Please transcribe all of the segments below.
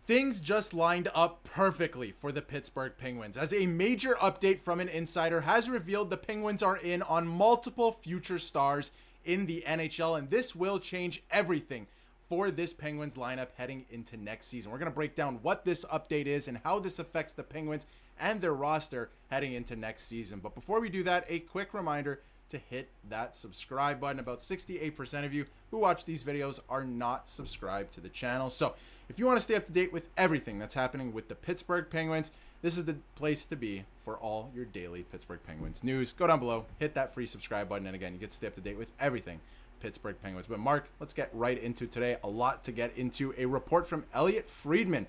Things just lined up perfectly for the Pittsburgh Penguins, as a major update from an insider has revealed the Penguins are in on multiple future stars in the NHL, and this will change everything for this Penguins lineup heading into next season. We're going to break down what this update is and how this affects the Penguins and their roster heading into next season. But before we do that, a quick reminder to hit that subscribe button. About 68% of you who watch these videos are not subscribed to the channel. So if you want to stay up to date with everything that's happening with the Pittsburgh Penguins, this is the place to be for all your daily Pittsburgh Penguins news. Go down below, hit that free subscribe button, and again, you get to stay up to date with everything Pittsburgh Penguins. But Mark, let's get right into today. A lot to get into. A report from Elliotte Friedman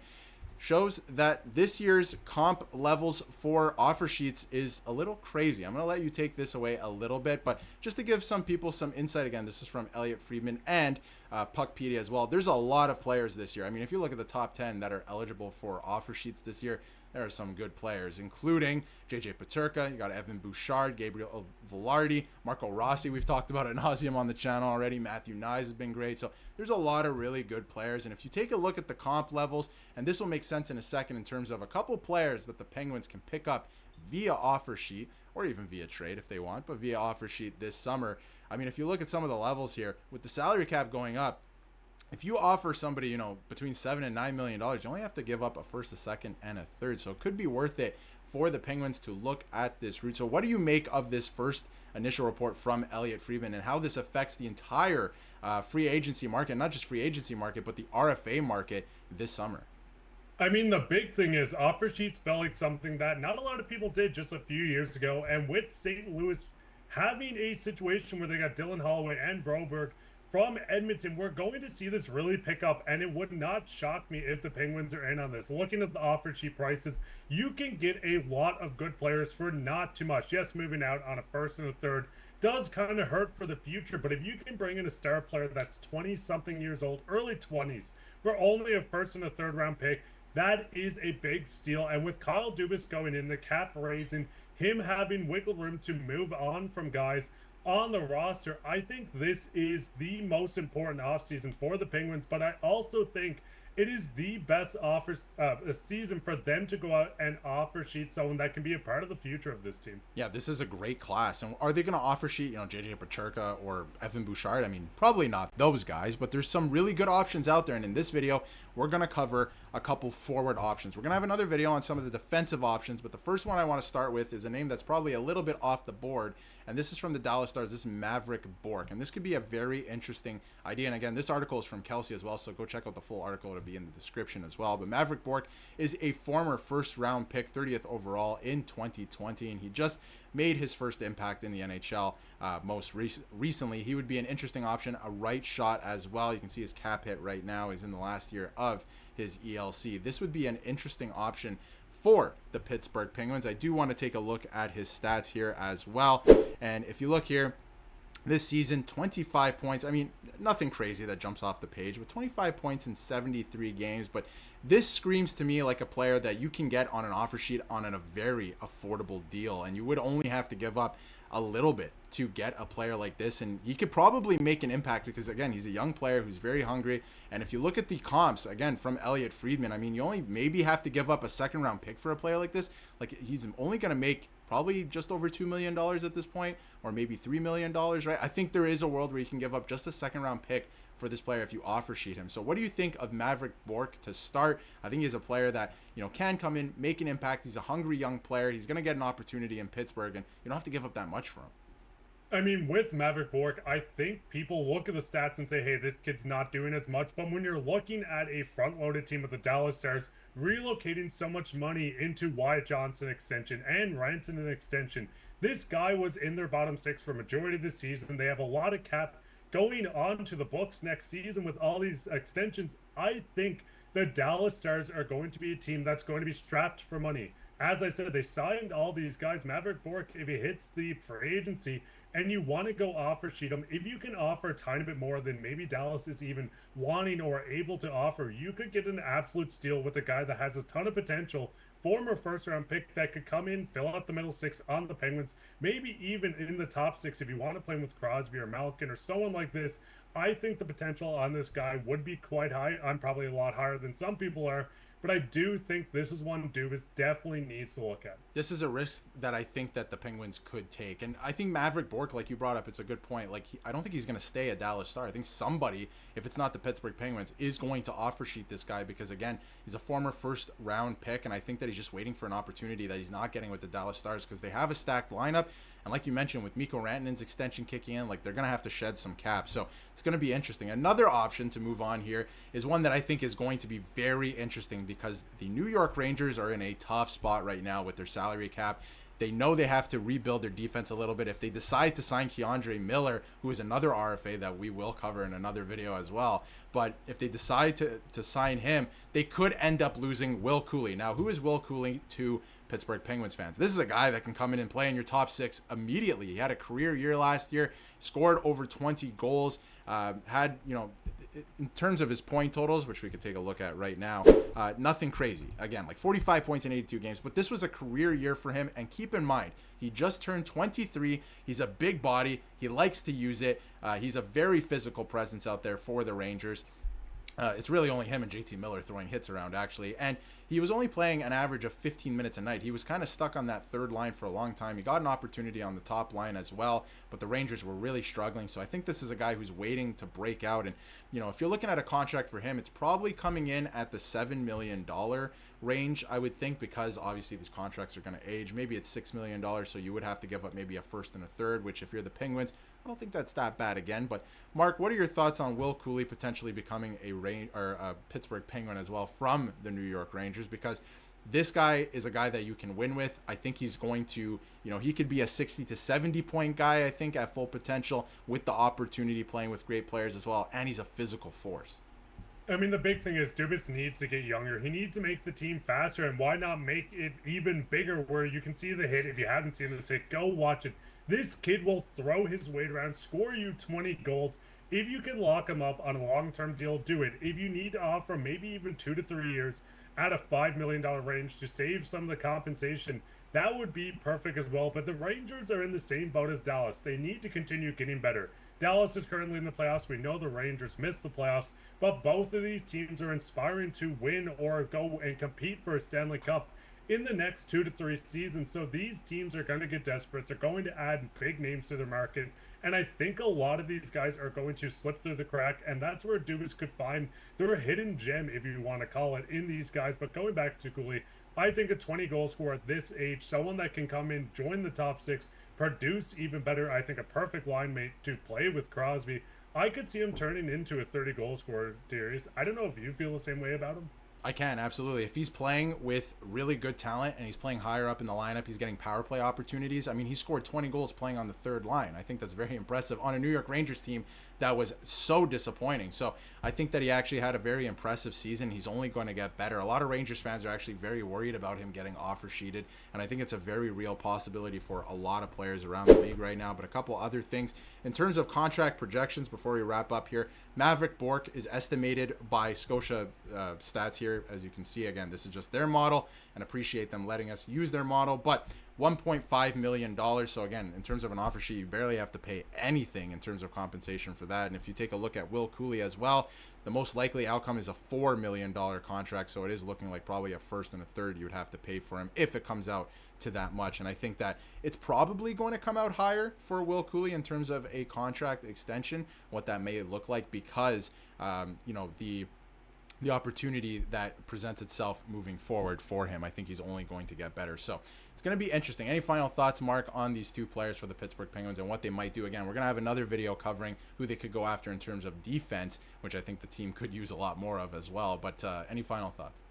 shows that this year's comp levels for offer sheets is a little crazy. I'm going to let you take this away a little bit, but just to give some people some insight, again, this is from Elliotte Friedman and Puckpedia as well. There's a lot of players this year. I mean, if you look at the top 10 that are eligible for offer sheets this year, there are some good players, including JJ Peterka. You got Evan Bouchard, Gabriel Velarde, Marco Rossi. We've talked about ad nauseum on the channel already. Matthew Nyes has been great. So there's a lot of really good players. And if you take a look at the comp levels, and this will make sense in a second in terms of a couple players that the Penguins can pick up via offer sheet, or even via trade if they want, but via offer sheet this summer. I mean, if you look at some of the levels here, with the salary cap going up, if you offer somebody, between $7 and $9 million, you only have to give up a first, a second, and a third. So it could be worth it for the Penguins to look at this route. So what do you make of this first initial report from Elliotte Friedman and how this affects the entire free agency market, not just free agency market, but the RFA market this summer? I mean, the big thing is offer sheets felt like something that not a lot of people did just a few years ago. And with St. Louis having a situation where they got Dylan Holloway and Broberg from Edmonton, we're going to see this really pick up, and it would not shock me if the Penguins are in on this. Looking at the offer sheet prices, you can get a lot of good players for not too much. Yes, moving out on a first and a third does kind of hurt for the future, but if you can bring in a star player that's 20-something years old, early 20s, for only a first and a third round pick, that is a big steal. And with Kyle Dubas going in, the cap raising, him having wiggle room to move on from guys on the roster, I think this is the most important offseason for the Penguins, but I also think it is the best season for them to go out and offer sheet someone that can be a part of the future of this team. Yeah, this is a great class. And are they going to offer sheet, JJ Peterka or Evan Bouchard? I mean, probably not those guys, but there's some really good options out there. And in this video, we're going to cover a couple forward options. We're going to have another video on some of the defensive options, but the first one I want to start with is a name that's probably a little bit off the board. And this is from the Dallas Stars. This is Maverick Bourque. And this could be a very interesting idea. And again, this article is from Kelsey as well, so go check out the full article. It'll be in the description as well. But Maverick Bourque is a former first-round pick, 30th overall in 2020, and he just made his first impact in the NHL most recently. He would be an interesting option, a right shot as well. You can see his cap hit right now. He's in the last year of his ELC. This would be an interesting option for the Pittsburgh Penguins. I do want to take a look at his stats here as well. And if you look here, this season, 25 points. I mean, nothing crazy that jumps off the page, but 25 points in 73 games. But this screams to me like a player that you can get on an offer sheet on a very affordable deal. And you would only have to give up a little bit to get a player like this, and he could probably make an impact because, again, he's a young player who's very hungry. And if you look at the comps, again, from Elliotte Friedman, I mean, you only maybe have to give up a second-round pick for a player like this. Like, he's only going to make probably just over $2 million at this point, or maybe $3 million, right? I think there is a world where you can give up just a second-round pick for this player if you offer sheet him. So what do you think of Maverick Bourque to start? I think he's a player that, can come in, make an impact. He's a hungry young player. He's going to get an opportunity in Pittsburgh, and you don't have to give up that much for him. I mean, with Maverick Bourque, I think people look at the stats and say, hey, this kid's not doing as much. But when you're looking at a front-loaded team with the Dallas Stars relocating so much money into Wyatt Johnson extension and Rantanen extension, this guy was in their bottom six for a majority of the season. They have a lot of cap going on to the books next season with all these extensions. I think the Dallas Stars are going to be a team that's going to be strapped for money. As I said, they signed all these guys. Maverick Bourque, if he hits the free agency and you want to go offer sheet him, if you can offer a tiny bit more than maybe Dallas is even wanting or able to offer, you could get an absolute steal with a guy that has a ton of potential, former first-round pick that could come in, fill out the middle six on the Penguins, maybe even in the top six if you want to play with Crosby or Malkin or someone like this I think the potential on this guy would be quite high. I'm probably a lot higher than some people are, but I do think this is one Dubas definitely needs to look at. This is a risk that I think that the Penguins could take. And I think Maverick Bourque, like you brought up, it's a good point. Like, I don't think he's going to stay at Dallas Star. I think somebody, if it's not the Pittsburgh Penguins, is going to offer sheet this guy because, again, he's a former first-round pick, and I think that he's just waiting for an opportunity that he's not getting with the Dallas Stars because they have a stacked lineup. And like you mentioned, with Mikko Rantanen's extension kicking in, like, they're going to have to shed some cap. So it's going to be interesting. Another option to move on here is one that I think is going to be very interesting because the New York Rangers are in a tough spot right now with their salary cap. They know they have to rebuild their defense a little bit. If they decide to sign K'Andre Miller, who is another RFA that we will cover in another video as well, but if they decide to sign him, they could end up losing Will Cuylle. Now, who is Will Cuylle to Pittsburgh Penguins fans? This is a guy that can come in and play in your top six immediately. He had a career year last year, scored over 20 goals, had, you know, in terms of his point totals, which we could take a look at right now, nothing crazy. Again, like 45 points in 82 games, but this was a career year for him. And keep in mind, he just turned 23. He's a big body. He likes to use it. He's a very physical presence out there for the Rangers. It's really only him and JT Miller throwing hits around, actually. And he was only playing an average of 15 minutes a night. He was kind of stuck on that third line for a long time. He got an opportunity on the top line as well, but the Rangers were really struggling. So I think this is a guy who's waiting to break out. And, you know, if you're looking at a contract for him, it's probably coming in at the $7 million range, I would think, because obviously these contracts are going to age. Maybe it's $6 million, so you would have to give up maybe a first and a third, which if you're the Penguins, I don't think that's that bad again. But Mark, what are your thoughts on Will Cuylle potentially becoming a Pittsburgh Penguin as well from the New York Rangers? Because this guy is a guy that you can win with. I think he's going to, you know, he could be a 60 to 70 point guy, I think, at full potential with the opportunity playing with great players as well. And he's a physical force. I mean, the big thing is Dubas needs to get younger. He needs to make the team faster, and why not make it even bigger where you can see the hit. If you haven't seen this hit, go watch it. This kid will throw his weight around, score you 20 goals. If you can lock him up on a long-term deal, do it. If you need to offer maybe even 2 to 3 years at a $5 million range to save some of the compensation, that would be perfect as well. But the Rangers are in the same boat as Dallas. They need to continue getting better. Dallas is currently in the playoffs. We know the Rangers missed the playoffs, but both of these teams are inspiring to win or go and compete for a Stanley Cup in the next 2 to 3 seasons. So these teams are going to get desperate. They're going to add big names to their market. And I think a lot of these guys are going to slip through the crack. And that's where Dubas could find their hidden gem, if you want to call it, in these guys. But going back to Cuylle, I think a 20 goal scorer at this age, someone that can come in, join the top six, produce even better. I think a perfect line mate to play with Crosby. I could see him turning into a 30 goal scorer, Darius. I don't know if you feel the same way about him. I can, absolutely. If he's playing with really good talent and he's playing higher up in the lineup, he's getting power play opportunities. I mean, he scored 20 goals playing on the third line. I think that's very impressive on a New York Rangers team that was so disappointing. So I think that he actually had a very impressive season. He's only going to get better. A lot of Rangers fans are actually very worried about him getting offer sheeted, and I think it's a very real possibility for a lot of players around the league right now. But a couple other things in terms of contract projections before we wrap up here. Maverick Bourque is estimated by Scotia Stats here. As you can see, again, this is just their model, and appreciate them letting us use their model, but $1.5 million. So again, in terms of an offer sheet, you barely have to pay anything in terms of compensation for that. And if you take a look at Will Cuylle as well, the most likely outcome is a $4 million contract. So it is looking like probably a first and a third you would have to pay for him if it comes out to that much. And I think that it's probably going to come out higher for Will Cuylle in terms of a contract extension, what that may look like, because the opportunity that presents itself moving forward for him. I think he's only going to get better. So it's going to be interesting. Any final thoughts, Mark, on these two players for the Pittsburgh Penguins and what they might do? Again, we're going to have another video covering who they could go after in terms of defense, which I think the team could use a lot more of as well. But any final thoughts?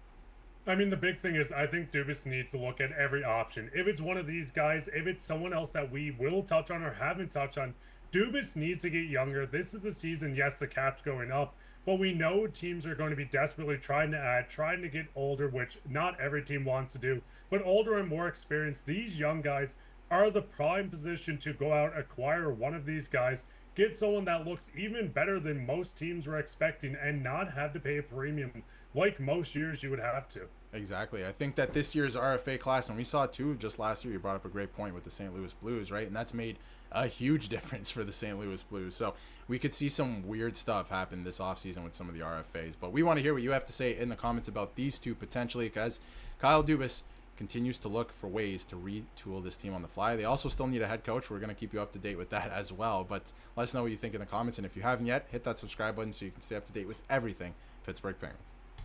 I mean, the big thing is I think Dubas needs to look at every option. If it's one of these guys, if it's someone else that we will touch on or haven't touched on, Dubas needs to get younger. This is the season, yes, the cap's going up, but we know teams are going to be desperately trying to add, trying to get older, which not every team wants to do, but older and more experienced. These young guys are the prime position to go out, acquire one of these guys, get someone that looks even better than most teams were expecting and not have to pay a premium like most years you would have to. Exactly. I think that this year's RFA class, and we saw it too just last year, you brought up a great point with the St. Louis Blues, right? And that's made a huge difference for the St. Louis Blues. So we could see some weird stuff happen this offseason with some of the RFAs. But we want to hear what you have to say in the comments about these two potentially, because Kyle Dubas continues to look for ways to retool this team on the fly. They also still need a head coach. We're going to keep you up to date with that as well. But let us know what you think in the comments. And if you haven't yet, hit that subscribe button so you can stay up to date with everything Pittsburgh Penguins.